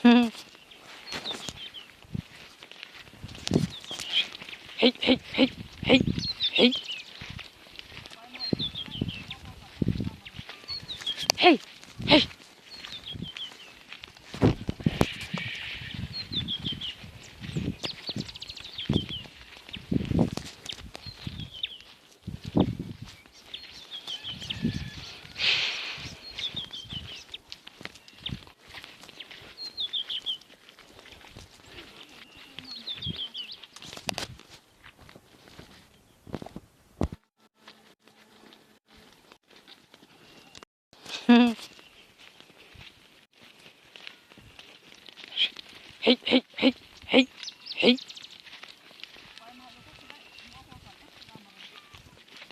Hey, hey, hey, hey, hey. Hey, hey. Hey, hey, hey, hey, hey.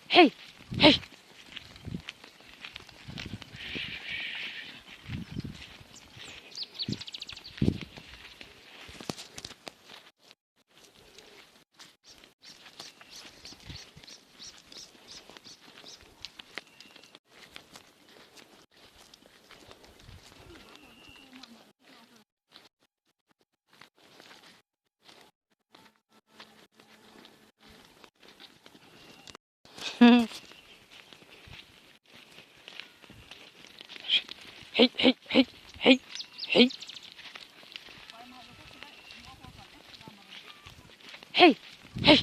Hey, hey. Hey, hey, hey, hey, hey. Hey, hey.